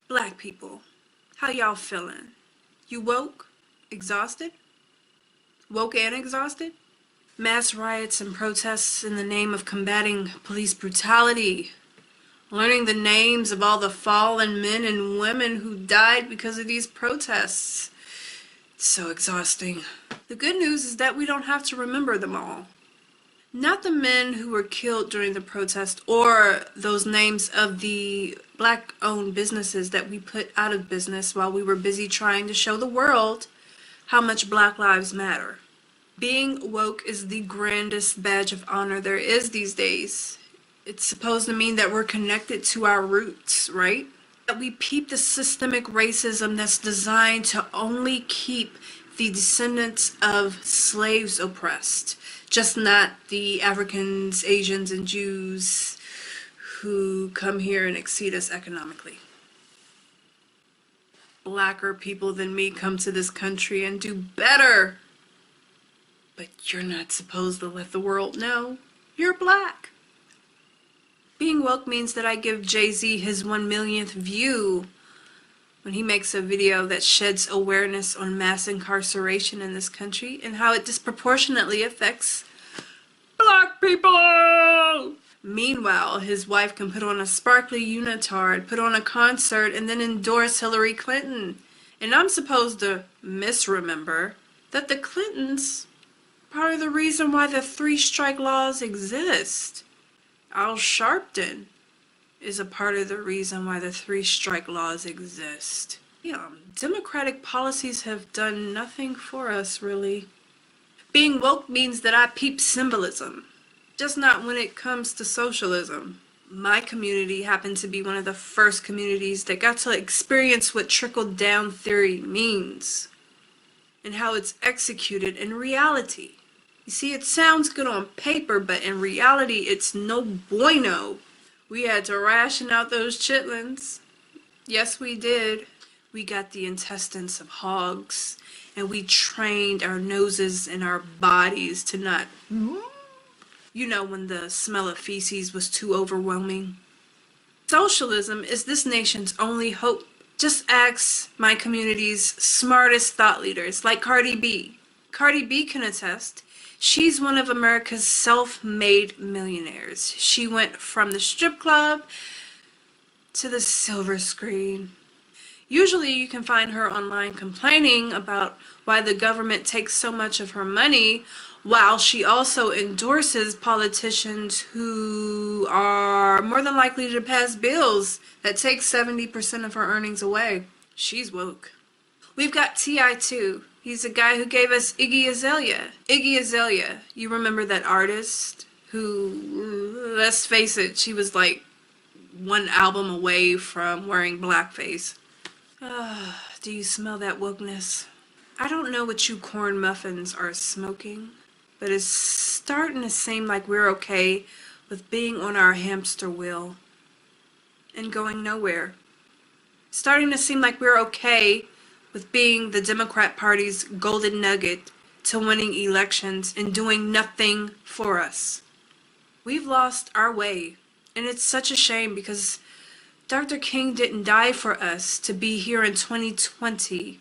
Black people, how y'all feeling? You woke? Exhausted? Woke and exhausted? Mass riots and protests in the name of combating police brutality. Learning the names of all the fallen men and women who died because of these protests. It's so exhausting. The good news is that we don't have to remember them all. Not the men who were killed during the protest or those names of the black-owned businesses that we put out of business while we were busy trying to show the world how much Black lives matter. Being woke is the grandest badge of honor there is these days. It's supposed to mean that we're connected to our roots, right? That we peep the systemic racism that's designed to only keep the descendants of slaves oppressed, just not the Africans, Asians, and Jews who come here and exceed us economically. Blacker people than me come to this country and do better. But you're not supposed to let the world know you're black. Being woke means that I give Jay-Z his 1 millionth view when he makes a video that sheds awareness on mass incarceration in this country and how it disproportionately affects Black people. Meanwhile, his wife can put on a sparkly unitard, put on a concert, and then endorse Hillary Clinton. And I'm supposed to misremember that the Clintons part of the reason why the 3-strike laws exist. Al Sharpton is a part of the reason why the 3-strike laws exist. Yeah, democratic policies have done nothing for us, really. Being woke means that I peep symbolism, just not when it comes to socialism. My community happened to be one of the first communities that got to experience what trickle-down theory means and how it's executed in reality. You see, it sounds good on paper, but in reality, it's no bueno. We had to ration out those chitlins. Yes, we did. We got the intestines of hogs, and we trained our noses and our bodies to not, you know, when the smell of feces was too overwhelming. Socialism is this nation's only hope. Just ask my community's smartest thought leaders, like Cardi B. Cardi B can attest. She's one of America's self-made millionaires. She went from the strip club to the silver screen. Usually you can find her online complaining about why the government takes so much of her money, while she also endorses politicians who are more than likely to pass bills that take 70% of her earnings away. She's woke. We've got T.I. too. He's a guy who gave us Iggy Azalea. Iggy Azalea, you remember that artist who, let's face it, she was like one album away from wearing blackface. Do you smell that wokeness? I don't know what you corn muffins are smoking, but it's starting to seem like we're okay with being on our hamster wheel and going nowhere. Starting to seem like we're okay with being the Democrat Party's golden nugget to winning elections and doing nothing for us. We've lost our way, and it's such a shame because Dr. King didn't die for us to be here in 2020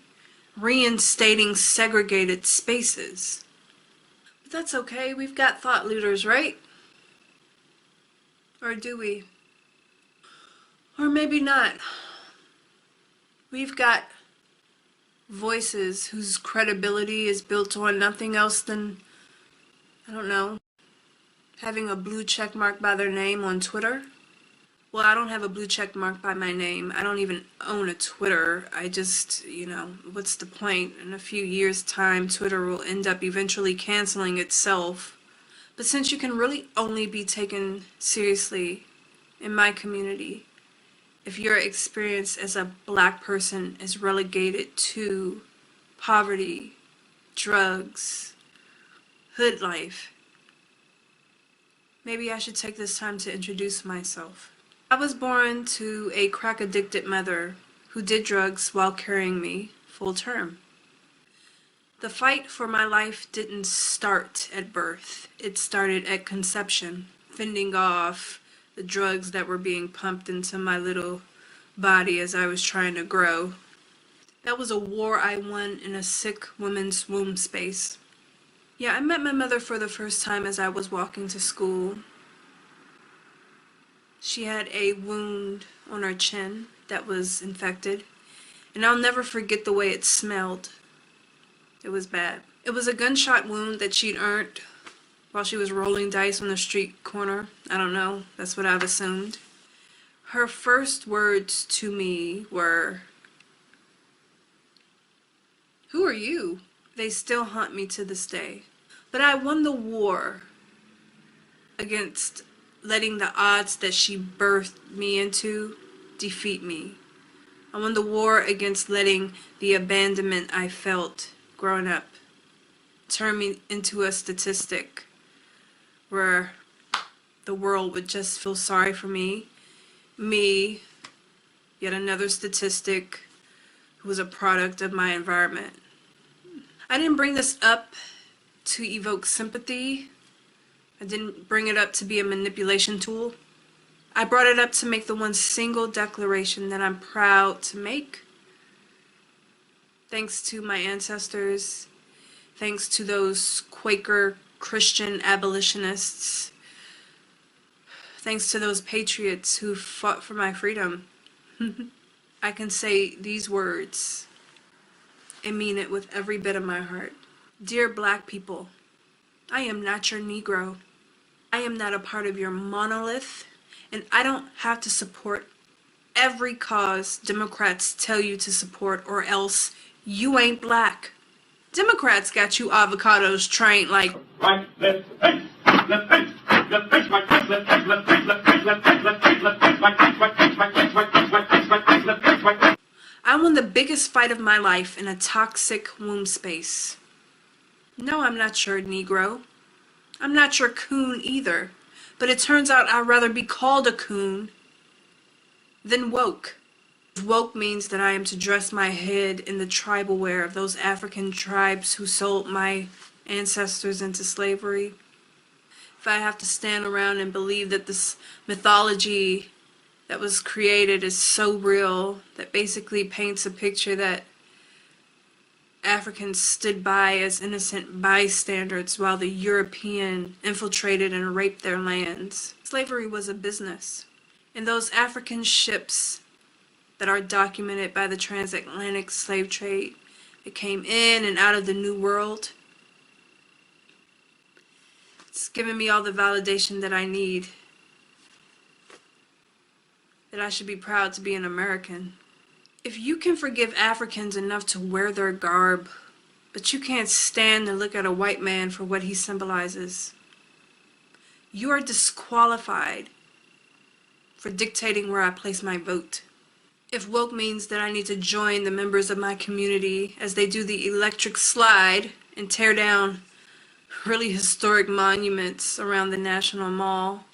reinstating segregated spaces. But that's okay, we've got thought leaders, right? Or do we? Or maybe not. We've got voices whose credibility is built on nothing else than, I don't know, having a blue check mark by their name on Twitter. Well, I don't have a blue check mark by my name. I don't even own a Twitter. I just, you know, what's the point? In a few years' time, Twitter will end up eventually canceling itself. But since you can really only be taken seriously in my community if your experience as a black person is relegated to poverty, drugs, hood life, maybe I should take this time to introduce myself. I was born to a crack-addicted mother who did drugs while carrying me full term. The fight for my life didn't start at birth. It started at conception, fending off the drugs that were being pumped into my little body as I was trying to grow. That was a war I won in a sick woman's womb space. Yeah, I met my mother for the first time as I was walking to school. She had a wound on her chin that was infected, and I'll never forget the way it smelled. It was bad. It was a gunshot wound that she'd earned while she was rolling dice on the street corner. I don't know, that's what I've assumed. Her first words to me were, "Who are you?" They still haunt me to this day. But I won the war against letting the odds that she birthed me into defeat me. I won the war against letting the abandonment I felt growing up turn me into a statistic where the world would just feel sorry for me. Me, yet another statistic who was a product of my environment. I didn't bring this up to evoke sympathy. I didn't bring it up to be a manipulation tool. I brought it up to make the one single declaration that I'm proud to make. Thanks to my ancestors, thanks to those Quaker Christian abolitionists, thanks to those patriots who fought for my freedom, I can say these words and mean it with every bit of my heart. Dear Black people, I am not your Negro. I am not a part of your monolith, and I don't have to support every cause Democrats tell you to support, or else you ain't black. Democrats got you avocados trained like right, left, hey, left, hey, left, hey, right, left, hey, left, hey, left, hey, left, hey, left, hey, left, hey, right, right, right, right, right, right, right, left, hey, right. I won the biggest fight of my life in a toxic womb space. No, I'm not your Negro. I'm not your coon either. But it turns out I'd rather be called a coon than woke. Woke means that I am to dress my head in the tribal wear of those African tribes who sold my ancestors into slavery. If I have to stand around and believe that this mythology that was created is so real, that basically paints a picture that Africans stood by as innocent bystanders while the European infiltrated and raped their lands. Slavery was a business. And those African ships that are documented by the transatlantic slave trade that came in and out of the New World, it's given me all the validation that I need, that I should be proud to be an American. If you can forgive Africans enough to wear their garb, but you can't stand to look at a white man for what he symbolizes, you are disqualified for dictating where I place my vote. If woke means that I need to join the members of my community as they do the electric slide and tear down really historic monuments around the National Mall,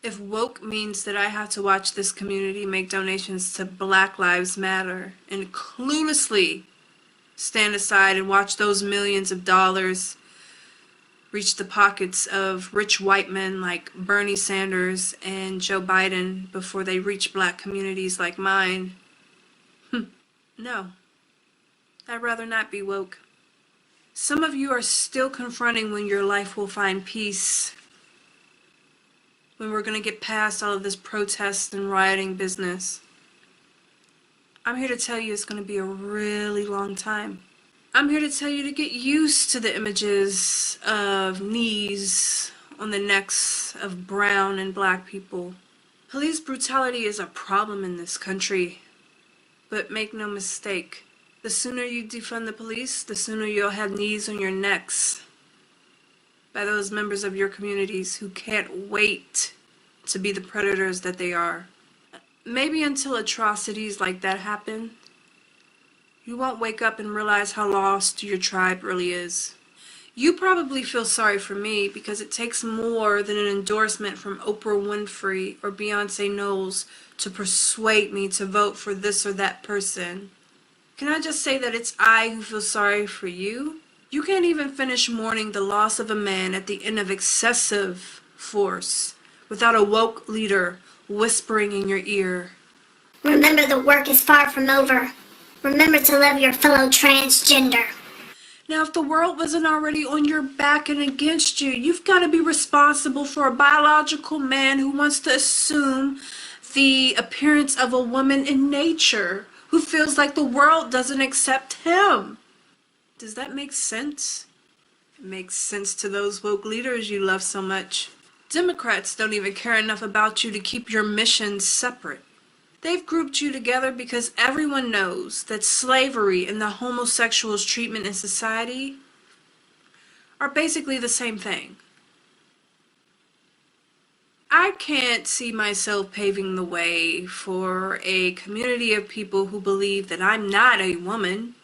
if woke means that I have to watch this community make donations to Black Lives Matter and cluelessly stand aside and watch those millions of dollars reach the pockets of rich white men like Bernie Sanders and Joe Biden before they reach black communities like mine, no, I'd rather not be woke. Some of you are still confronting when your life will find peace, when we're going to get past all of this protest and rioting business. I'm here to tell you it's going to be a really long time. I'm here to tell you to get used to the images of knees on the necks of brown and black people. Police brutality is a problem in this country, but make no mistake, the sooner you defund the police, the sooner you'll have knees on your necks by those members of your communities who can't wait to be the predators that they are. Maybe until atrocities like that happen, you won't wake up and realize how lost your tribe really is. You probably feel sorry for me because it takes more than an endorsement from Oprah Winfrey or Beyonce Knowles to persuade me to vote for this or that person. Can I just say that it's I who feel sorry for you? You can't even finish mourning the loss of a man at the end of excessive force without a woke leader whispering in your ear, Remember the work is far from over. Remember to love your fellow transgender. Now, if the world wasn't already on your back and against you, you've got to be responsible for a biological man who wants to assume the appearance of a woman in nature, who feels like the world doesn't accept him. Does that make sense? It makes sense to those woke leaders you love so much. Democrats don't even care enough about you to keep your missions separate. They've grouped you together because everyone knows that slavery and the homosexuals' treatment in society are basically the same thing. I can't see myself paving the way for a community of people who believe that I'm not a woman,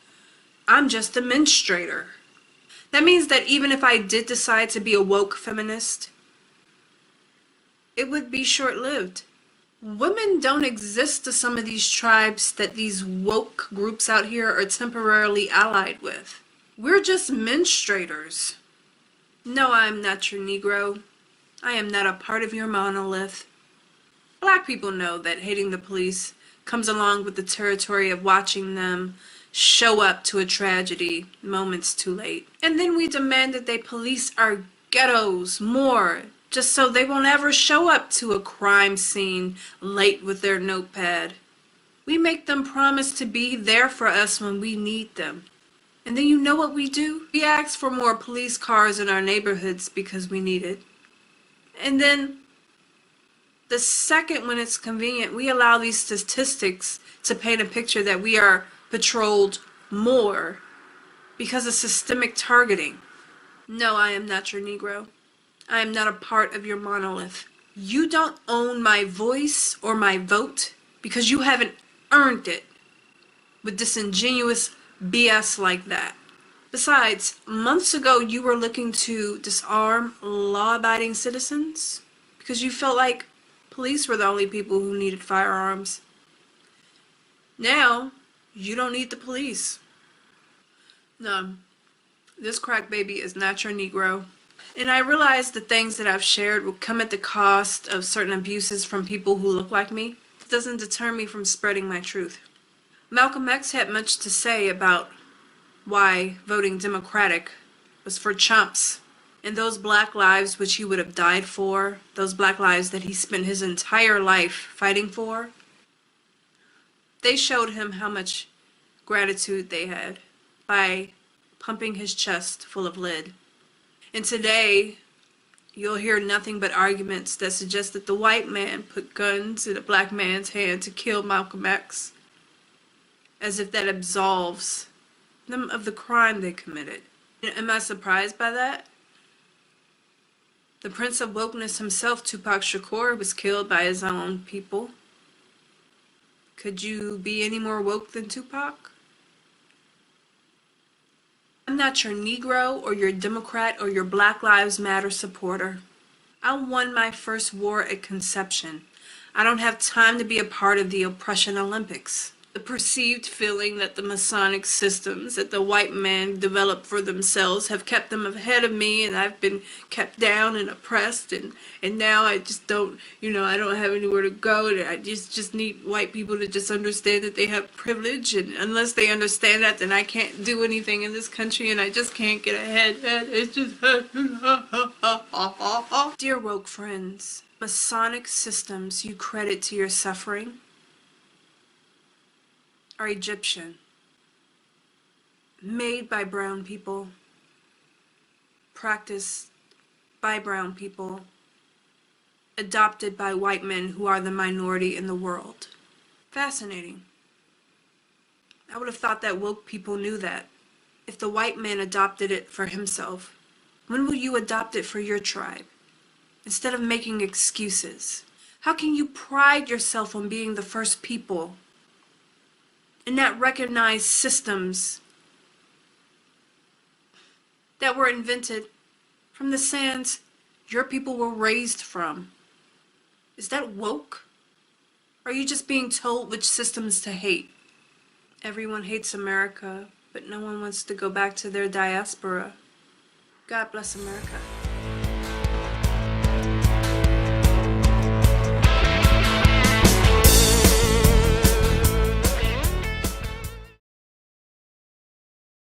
I'm just a menstruator. That means that even if I did decide to be a woke feminist, it would be short-lived. Women don't exist to some of these tribes that these woke groups out here are temporarily allied with. We're just menstruators. No, I'm not your Negro. I am not a part of your monolith. Black people know that hating the police comes along with the territory of watching them show up to a tragedy moments too late. And then we demand that they police our ghettos more, just so they won't ever show up to a crime scene late with their notepad. We make them promise to be there for us when we need them. And then you know what we do? We ask for more police cars in our neighborhoods because we need it. And then, the second when it's convenient, we allow these statistics to paint a picture that we are patrolled more because of systemic targeting. No, I am not your Negro. I am not a part of your monolith. You don't own my voice or my vote because you haven't earned it with disingenuous BS like that. Besides, months ago you were looking to disarm law-abiding citizens because you felt like police were the only people who needed firearms. Now, you don't need the police. No, this crack baby is not your Negro. And I realize the things that I've shared will come at the cost of certain abuses from people who look like me. It doesn't deter me from spreading my truth. Malcolm X had much to say about why voting Democratic was for chumps. And those black lives which he would have died for, those black lives that he spent his entire life fighting for, they showed him how much gratitude they had by pumping his chest full of lead. And today, you'll hear nothing but arguments that suggest that the white man put guns in a black man's hand to kill Malcolm X, as if that absolves them of the crime they committed. Am I surprised by that? The Prince of Wokeness himself, Tupac Shakur, was killed by his own people. Could you be any more woke than Tupac? I'm not your Negro or your Democrat or your Black Lives Matter supporter. I won my first war at conception. I don't have time to be a part of the oppression Olympics. The perceived feeling that the Masonic systems that the white man developed for themselves have kept them ahead of me, and I've been kept down and oppressed, and now I just don't, I don't have anywhere to go, and I just need white people to just understand that they have privilege, and unless they understand that, then I can't do anything in this country, and I just can't get ahead. It's just... Dear woke friends, Masonic systems you credit to your suffering are Egyptian, made by brown people, practiced by brown people, adopted by white men who are the minority in the world. Fascinating. I would have thought that woke people knew that. If the white man adopted it for himself, when will you adopt it for your tribe? Instead of making excuses, how can you pride yourself on being the first people and not recognize systems that were invented from the sands your people were raised from? Is that woke? Or are you just being told which systems to hate? Everyone hates America, but no one wants to go back to their diaspora. God bless America.